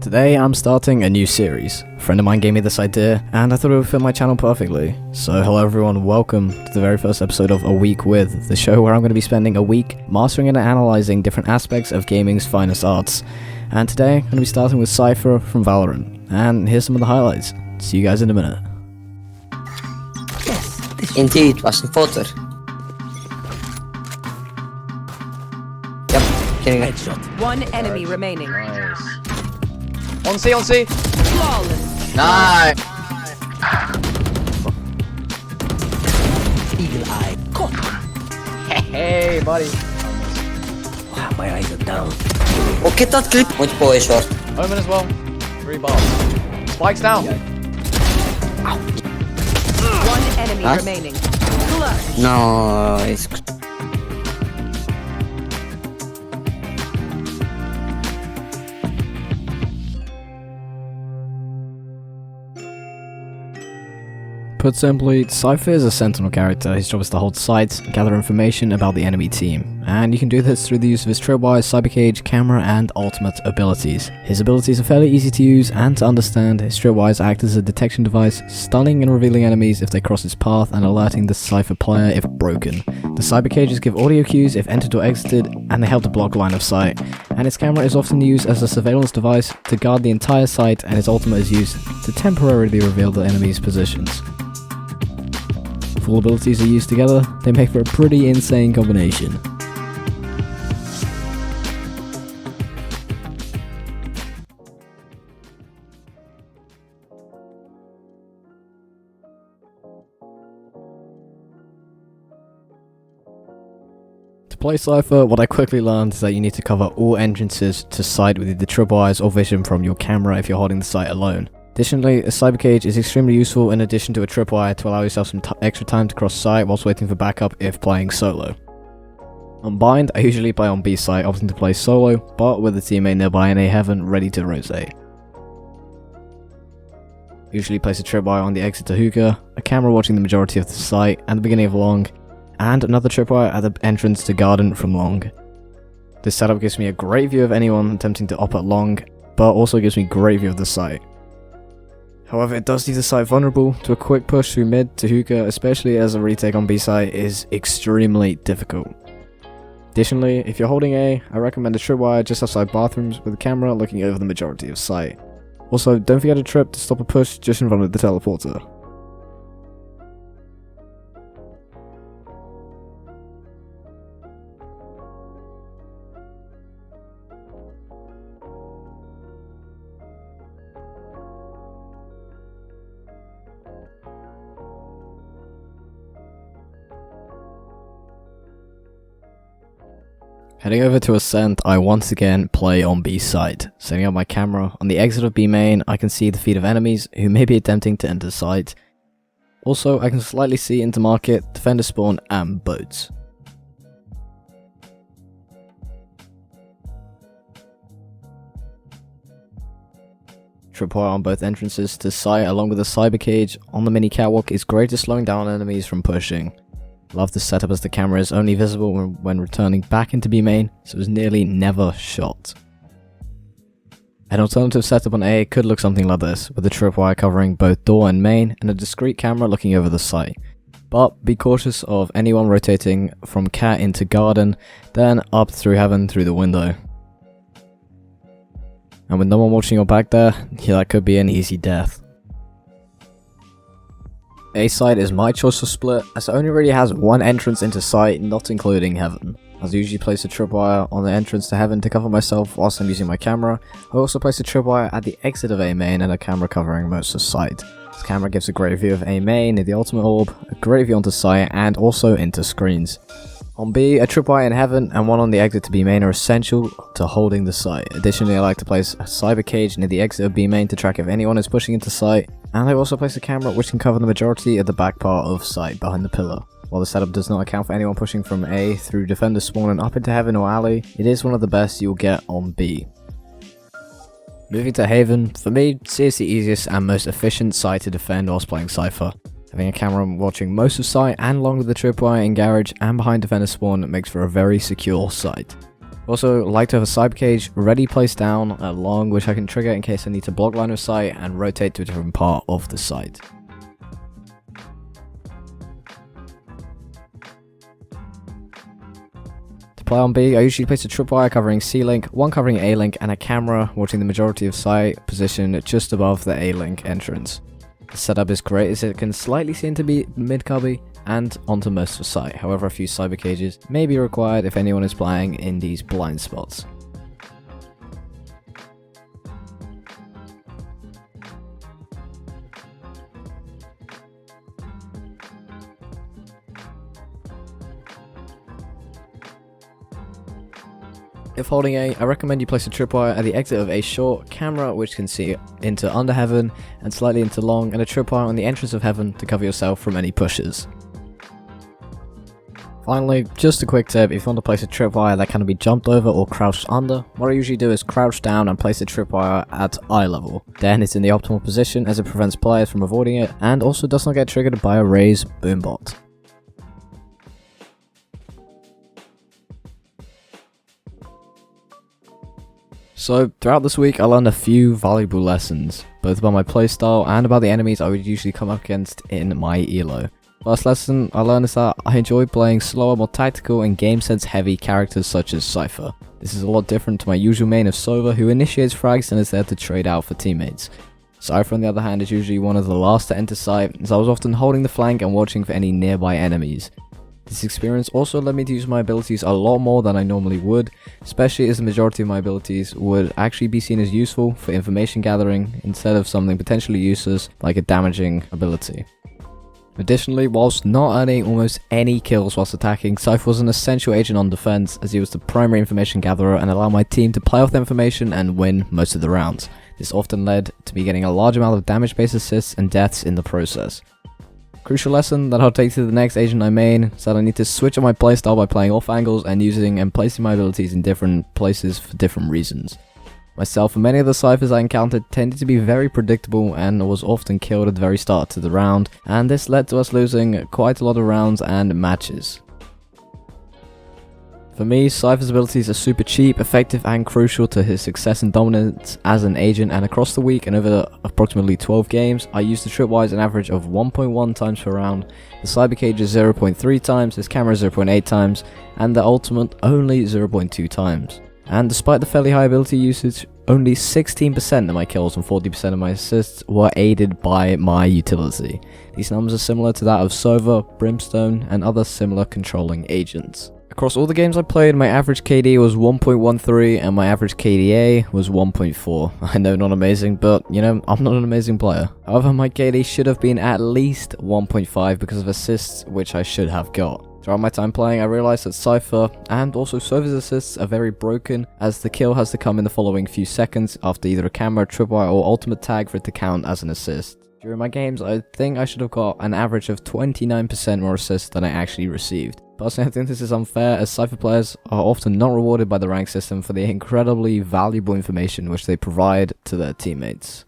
Today I'm starting a new series. A friend of mine gave me this idea and I thought it would fit my channel perfectly. So hello everyone, welcome to the very first episode of A Week With, the show where I'm going to be spending a week mastering and analysing different aspects of gaming's finest arts. And today I'm going to be starting with Cypher from Valorant. And here's some of the highlights. See you guys in a minute. Yes, indeed, was een foto. Yep, getting it. Headshot. One enemy remaining. Nice. On C. Flawless. Nice. Eagle eye. Caught. Hey, buddy. Wow, my eyes are down. Oh, get that clip. Moet je pooien, short. Omen as well. 3 bars. Spikes down. One enemy Nice. remaining. Clutch. Nice. Put simply, Cypher is a sentinel character. His job is to hold sights and gather information about the enemy team. And you can do this through the use of his tripwires, cybercage, camera, and ultimate abilities. His abilities are fairly easy to use and to understand. His tripwires act as a detection device, stunning and revealing enemies if they cross his path and alerting the Cypher player if broken. The cybercages give audio cues if entered or exited, and they help to block line of sight. And his camera is often used as a surveillance device to guard the entire site, and his ultimate is used to temporarily reveal the enemy's positions. If all abilities are used together, they make for a pretty insane combination. To play Cypher, what I quickly learned is that you need to cover all entrances to sight with either tripwires or vision from your camera if you're holding the site alone. Additionally, a cybercage is extremely useful in addition to a tripwire to allow yourself some extra time to cross site whilst waiting for backup if playing solo. On Bind, I usually play on B site, opting to play solo, but with a teammate nearby in A Heaven ready to rotate. Usually place a tripwire on the exit to hookah, a camera watching the majority of the site and the beginning of long, and another tripwire at the entrance to garden from long. This setup gives me a great view of anyone attempting to op at long, but also gives me great view of the site. However, it does leave the site vulnerable to a quick push through mid to hookah, especially as a retake on B site is extremely difficult. Additionally, if you're holding A, I recommend a tripwire just outside bathrooms with a camera looking over the majority of site. Also, don't forget a trip to stop a push just in front of the teleporter. Heading over to Ascent, I once again play on B site. Setting up my camera, on the exit of B main, I can see the feet of enemies who may be attempting to enter site. Also, I can slightly see into market, defender spawn, and boats. Tripwire on both entrances to site along with a cyber cage on the mini catwalk is great at slowing down enemies from pushing. Love this setup as the camera is only visible when returning back into B main, so it's nearly never shot. An alternative setup on A could look something like this, with a tripwire covering both door and main, and a discrete camera looking over the site. But be cautious of anyone rotating from cat into garden, then up through heaven through the window. And with no one watching your back there, yeah, that could be an easy death. A site is my choice for split, as it only really has one entrance into site, not including heaven. As I usually place a tripwire on the entrance to heaven to cover myself whilst I'm using my camera. I also place a tripwire at the exit of A main and a camera covering most of site. This camera gives a great view of A main near the ultimate orb, a great view onto site, and also into screens. On B, a tripwire in heaven and one on the exit to B main are essential to holding the site. Additionally, I like to place a cyber cage near the exit of B main to track if anyone is pushing into site, and I also place a camera which can cover the majority of the back part of site behind the pillar. While the setup does not account for anyone pushing from A through defender spawn and up into heaven or alley, it is one of the best you'll get on B. Moving to Haven, for me, C is the easiest and most efficient site to defend whilst playing Cypher. Having a camera watching most of site and along with the tripwire in garage and behind defender spawn makes for a very secure site. Also, like to have a cyber cage ready placed down along which I can trigger in case I need to block line of sight and rotate to a different part of the site. To play on B, I usually place a tripwire covering C-link, one covering A-link, and a camera watching the majority of site position just above the A-link entrance. The setup is great as it can slightly see into mid-cubby and onto most of the site, however a few cyber cages may be required if anyone is playing in these blind spots. If holding A, I recommend you place a tripwire at the exit of A short, camera which can see into under heaven and slightly into long, and a tripwire on the entrance of heaven to cover yourself from any pushes. Finally, just a quick tip, if you want to place a tripwire that can be jumped over or crouched under, what I usually do is crouch down and place the tripwire at eye level. Then it's in the optimal position as it prevents players from avoiding it and also does not get triggered by a Raze boombot. So, throughout this week I learned a few valuable lessons, both about my playstyle and about the enemies I would usually come up against in my elo. First lesson I learned is that I enjoy playing slower, more tactical and game sense heavy characters such as Cypher. This is a lot different to my usual main of Sova, who initiates frags and is there to trade out for teammates. Cypher on the other hand is usually one of the last to enter site, as I was often holding the flank and watching for any nearby enemies. This experience also led me to use my abilities a lot more than I normally would, especially as the majority of my abilities would actually be seen as useful for information gathering instead of something potentially useless like a damaging ability. Additionally, whilst not earning almost any kills whilst attacking, Cypher was an essential agent on defense as he was the primary information gatherer and allowed my team to play off the information and win most of the rounds. This often led to me getting a large amount of damage-based assists and deaths in the process. Crucial lesson that I'll take to the next agent I main is that I need to switch up my playstyle by playing off angles and using and placing my abilities in different places for different reasons. Myself and many of the Cyphers I encountered tended to be very predictable and was often killed at the very start of the round, and this led to us losing quite a lot of rounds and matches. For me, Cypher's abilities are super cheap, effective and crucial to his success and dominance as an agent, and across the week and over approximately 12 games, I used the tripwires an average of 1.1 times per round, the cyber cage is 0.3 times, his camera 0.8 times, and the ultimate only 0.2 times. And despite the fairly high ability usage, only 16% of my kills and 40% of my assists were aided by my utility. These numbers are similar to that of Sova, Brimstone, and other similar controlling agents. Across all the games I played, my average KD was 1.13 and my average KDA was 1.4. I know, not amazing, but you know, I'm not an amazing player. However, my KD should have been at least 1.5 because of assists, which I should have got. Throughout my time playing, I realized that Cypher and also Sova's assists are very broken, as the kill has to come in the following few seconds after either a camera, tripwire, or ultimate tag for it to count as an assist. During my games, I think I should have got an average of 29% more assists than I actually received. Personally, I think this is unfair, as Cypher players are often not rewarded by the rank system for the incredibly valuable information which they provide to their teammates.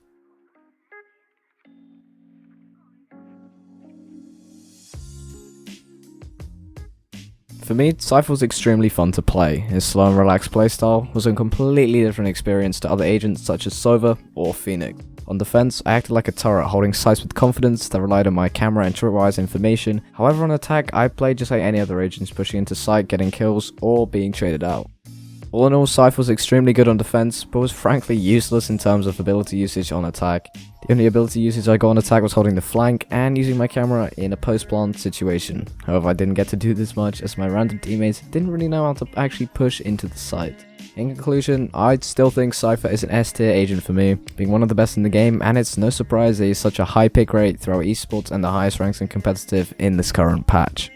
For me, Cypher was extremely fun to play. His slow and relaxed playstyle was a completely different experience to other agents such as Sova or Phoenix. On defense, I acted like a turret, holding sites with confidence that relied on my camera and tripwires information. However, on attack, I played just like any other agents, pushing into site, getting kills, or being traded out. All in all, Cypher was extremely good on defense, but was frankly useless in terms of ability usage on attack. The only ability usage I got on attack was holding the flank and using my camera in a post-plant situation. However, I didn't get to do this much as my random teammates didn't really know how to actually push into the site. In conclusion, I still think Cypher is an S-tier agent for me, being one of the best in the game, and it's no surprise that he's such a high pick rate throughout esports and the highest ranks in competitive in this current patch.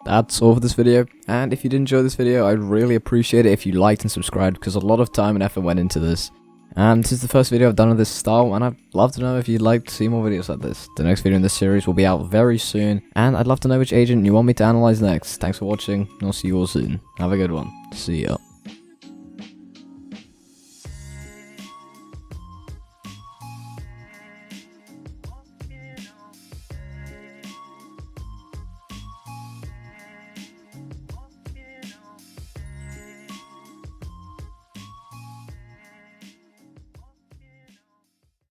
That's all for this video, and if you did enjoy this video, I'd really appreciate it if you liked and subscribed, because a lot of time and effort went into this. And this is the first video I've done of this style, and I'd love to know if you'd like to see more videos like this. The next video in this series will be out very soon, and I'd love to know which agent you want me to analyze next. Thanks for watching, and I'll see you all soon. Have a good one. See ya.